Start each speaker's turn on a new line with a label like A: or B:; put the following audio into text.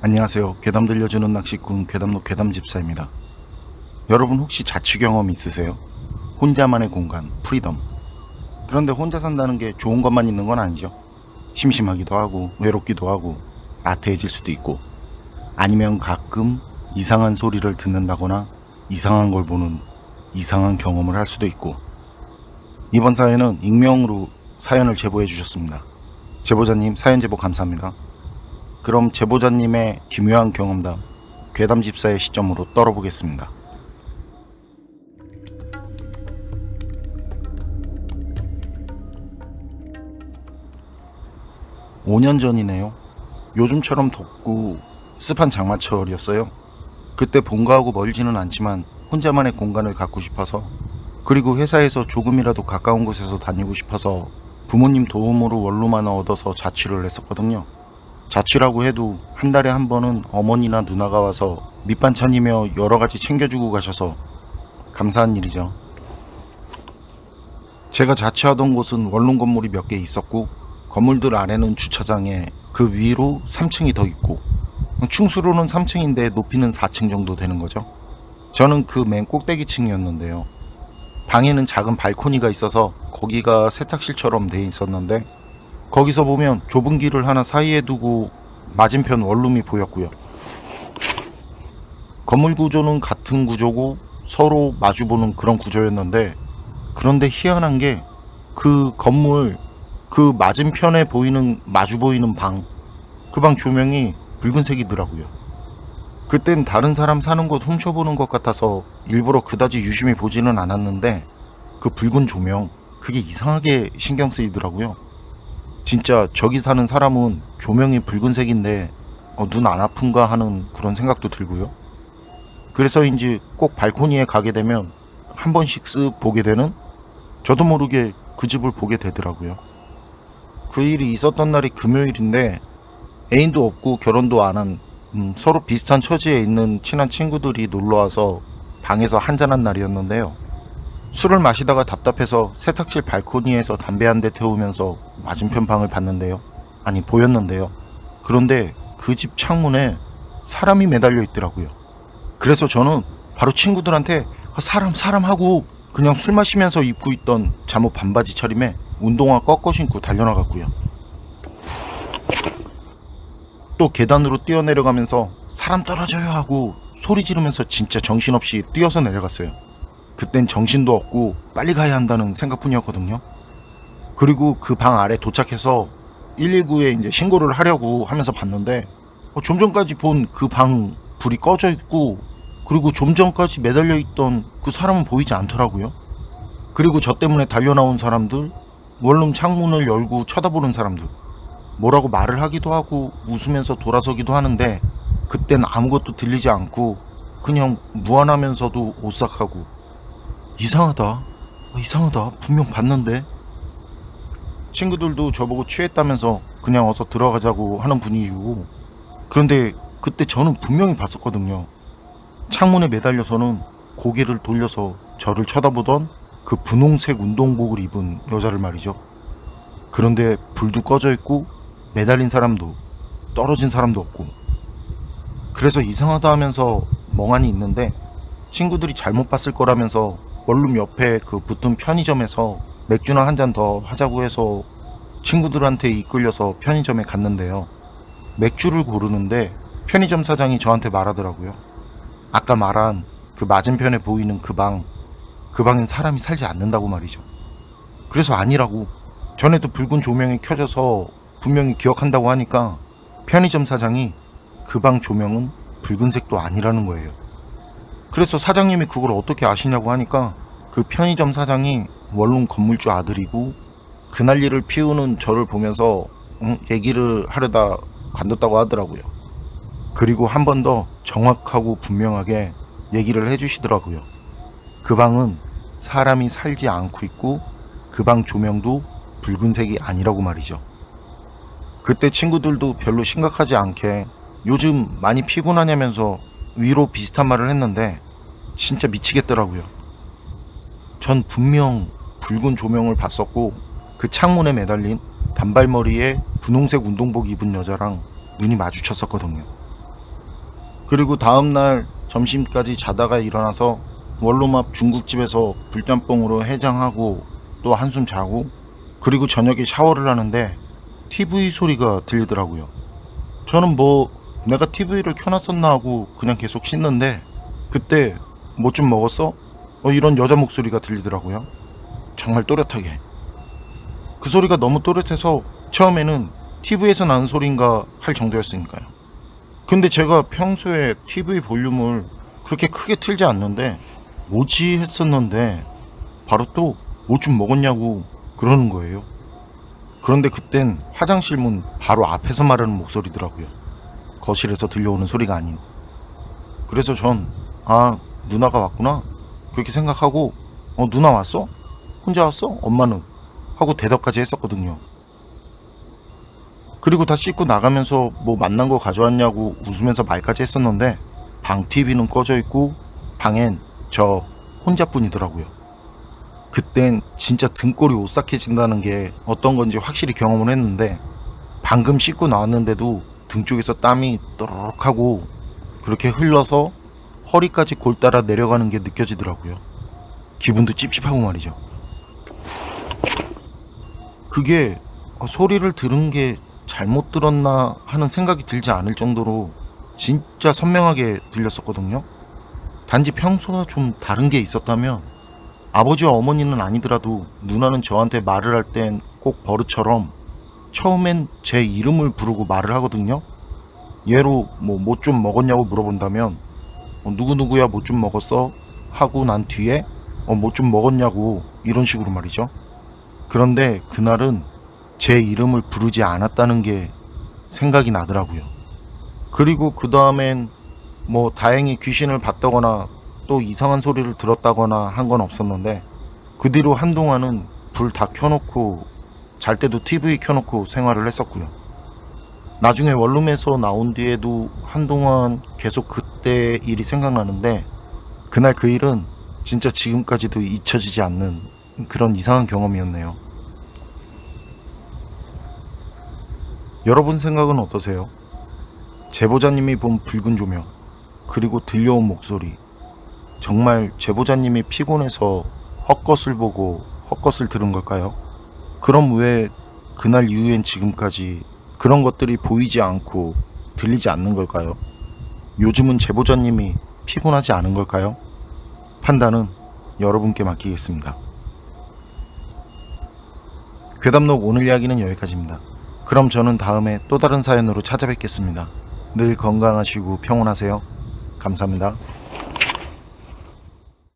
A: 안녕하세요. 괴담 들려주는 낚시꾼 괴담로 괴담집사입니다. 여러분 혹시 자취 경험 있으세요? 혼자만의 공간, 프리덤. 그런데 혼자 산다는 게 좋은 것만 있는 건 아니죠. 심심하기도 하고 외롭기도 하고 나태해질 수도 있고, 아니면 가끔 이상한 소리를 듣는다거나 이상한 걸 보는 이상한 경험을 할 수도 있고. 이번 사연은 익명으로 사연을 제보해 주셨습니다. 제보자님 사연 제보 감사합니다. 그럼 제보자님의 기묘한 경험담 괴담집사의 시점으로 떨어보겠습니다. 5년 전이네요. 요즘처럼 덥고 습한 장마철이었어요. 그때 본가하고 멀지는 않지만 혼자만의 공간을 갖고 싶어서, 그리고 회사에서 조금이라도 가까운 곳에서 다니고 싶어서 부모님 도움으로 원룸 하나 얻어서 자취를 했었거든요. 자취라고 해도 한 달에 한 번은 어머니나 누나가 와서 밑반찬이며 여러 가지 챙겨주고 가셔서 감사한 일이죠. 제가 자취하던 곳은 원룸 건물이 몇 개 있었고, 건물들 아래는 주차장에 그 위로 3층이 더 있고, 층수로는 3층인데 높이는 4층 정도 되는 거죠. 저는 그 맨 꼭대기층이었는데요. 방에는 작은 발코니가 있어서 거기가 세탁실처럼 돼 있었는데, 거기서 보면 좁은 길을 하나 사이에 두고 맞은편 원룸이 보였고요. 건물 구조는 같은 구조고 서로 마주보는 그런 구조였는데, 그런데 희한한 게 그 건물 그 맞은편에 보이는 마주 보이는 방, 그 방 조명이 붉은색이더라고요. 그땐 다른 사람 사는 곳 훔쳐보는 것 같아서 일부러 그다지 유심히 보지는 않았는데, 그 붉은 조명 그게 이상하게 신경 쓰이더라고요. 진짜 저기 사는 사람은 조명이 붉은색인데 눈 안 아픈가 하는 그런 생각도 들고요. 그래서인지 꼭 발코니에 가게 되면 한 번씩 쓱 보게 되는, 저도 모르게 그 집을 보게 되더라고요. 그 일이 있었던 날이 금요일인데, 애인도 없고 결혼도 안 한 서로 비슷한 처지에 있는 친한 친구들이 놀러와서 방에서 한잔한 날이었는데요. 술을 마시다가 답답해서 세탁실 발코니에서 담배 한 대 태우면서 맞은편 방을 봤는데요. 아니, 보였는데요. 그런데 그 집 창문에 사람이 매달려 있더라고요. 그래서 저는 바로 친구들한테 사람 하고 그냥 술 마시면서 입고 있던 잠옷 반바지 차림에 운동화 꺾어 신고 달려나갔고요. 또 계단으로 뛰어내려가면서 사람 떨어져요 하고 소리 지르면서 진짜 정신없이 뛰어서 내려갔어요. 그땐 정신도 없고 빨리 가야 한다는 생각뿐이었거든요. 그리고 그 방 아래 도착해서 119에 이제 신고를 하려고 하면서 봤는데, 좀 전까지 본 그 방 불이 꺼져 있고, 그리고 좀 전까지 매달려 있던 그 사람은 보이지 않더라고요. 그리고 저 때문에 달려나온 사람들, 원룸 창문을 열고 쳐다보는 사람들, 뭐라고 말을 하기도 하고 웃으면서 돌아서기도 하는데, 그땐 아무것도 들리지 않고 그냥 무안하면서도 오싹하고, 이상하다 분명 봤는데. 친구들도 저보고 취했다면서 그냥 어서 들어가자고 하는 분위기고, 그런데 그때 저는 분명히 봤었거든요. 창문에 매달려서는 고개를 돌려서 저를 쳐다보던 그 분홍색 운동복을 입은 여자를 말이죠. 그런데 불도 꺼져 있고 매달린 사람도 떨어진 사람도 없고, 그래서 이상하다 하면서 멍하니 있는데, 친구들이 잘못 봤을 거라면서 원룸 옆에 그 붙은 편의점에서 맥주나 한 잔 더 하자고 해서 친구들한테 이끌려서 편의점에 갔는데요. 맥주를 고르는데 편의점 사장이 저한테 말하더라고요. 아까 말한 그 맞은편에 보이는 그 방엔 사람이 살지 않는다고 말이죠. 그래서 아니라고, 전에도 붉은 조명이 켜져서 분명히 기억한다고 하니까 편의점 사장이 그 방 조명은 붉은색도 아니라는 거예요. 그래서 사장님이 그걸 어떻게 아시냐고 하니까, 그 편의점 사장이 원룸 건물주 아들이고 그날 일을 피우는 저를 보면서 얘기를 하려다 관뒀다고 하더라고요. 그리고 한 번 더 정확하고 분명하게 얘기를 해주시더라고요. 그 방은 사람이 살지 않고 있고 그 방 조명도 붉은색이 아니라고 말이죠. 그때 친구들도 별로 심각하지 않게 요즘 많이 피곤하냐면서 위로 비슷한 말을 했는데, 진짜 미치겠더라고요. 전 분명 붉은 조명을 봤었고, 그 창문에 매달린 단발머리에 분홍색 운동복 입은 여자랑 눈이 마주쳤었거든요. 그리고 다음날 점심까지 자다가 일어나서 원룸 앞 중국집에서 불짬뽕으로 해장하고 또 한숨 자고, 그리고 저녁에 샤워를 하는데 TV 소리가 들리더라고요. 저는 뭐 내가 TV를 켜놨었나 하고 그냥 계속 씻는데, 그때 뭐 좀 먹었어? 이런 여자 목소리가 들리더라고요. 정말 또렷하게. 그 소리가 너무 또렷해서 처음에는 TV에서 나는 소리인가 할 정도였으니까요. 근데 제가 평소에 TV 볼륨을 그렇게 크게 틀지 않는데 뭐지 했었는데, 바로 또 뭐 좀 먹었냐고 그러는 거예요. 그런데 그땐 화장실 문 바로 앞에서 말하는 목소리더라고요. 거실에서 들려오는 소리가 아닌. 그래서 전 누나가 왔구나 그렇게 생각하고 누나 왔어? 혼자 왔어? 엄마는? 하고 대답까지 했었거든요. 그리고 다 씻고 나가면서 뭐 만난 거 가져왔냐고 웃으면서 말까지 했었는데, 방 TV는 꺼져 있고 방엔 저 혼자뿐이더라고요. 그땐 진짜 등골이 오싹해진다는 게 어떤 건지 확실히 경험을 했는데, 방금 씻고 나왔는데도 등 쪽에서 땀이 또르륵 하고 그렇게 흘러서 허리까지 골 따라 내려가는 게 느껴지더라고요. 기분도 찝찝하고 말이죠. 그게 소리를 들은 게 잘못 들었나 하는 생각이 들지 않을 정도로 진짜 선명하게 들렸었거든요. 단지 평소와 좀 다른 게 있었다면, 아버지와 어머니는 아니더라도 누나는 저한테 말을 할 땐 꼭 버릇처럼 처음엔 제 이름을 부르고 말을 하거든요. 예로 뭐 좀 먹었냐고 물어본다면 누구누구야 뭐 좀 먹었어? 하고 난 뒤에 뭐 좀 먹었냐고, 이런 식으로 말이죠. 그런데 그날은 제 이름을 부르지 않았다는 게 생각이 나더라고요. 그리고 그 다음엔 뭐 다행히 귀신을 봤다거나 또 이상한 소리를 들었다거나 한 건 없었는데, 그 뒤로 한동안은 불 다 켜놓고 잘 때도 TV 켜놓고 생활을 했었고요. 나중에 원룸에서 나온 뒤에도 한동안 계속 그때 일이 생각나는데, 그날 그 일은 진짜 지금까지도 잊혀지지 않는 그런 이상한 경험이었네요. 여러분 생각은 어떠세요? 제보자님이 본 붉은 조명, 그리고 들려온 목소리, 정말 제보자님이 피곤해서 헛것을 보고 헛것을 들은 걸까요? 그럼 왜 그날 이후엔 지금까지 그런 것들이 보이지 않고 들리지 않는 걸까요? 요즘은 제보자님이 피곤하지 않은 걸까요? 판단은 여러분께 맡기겠습니다. 괴담록 오늘 이야기는 여기까지입니다. 그럼 저는 다음에 또 다른 사연으로 찾아뵙겠습니다. 늘 건강하시고 평온하세요. 감사합니다.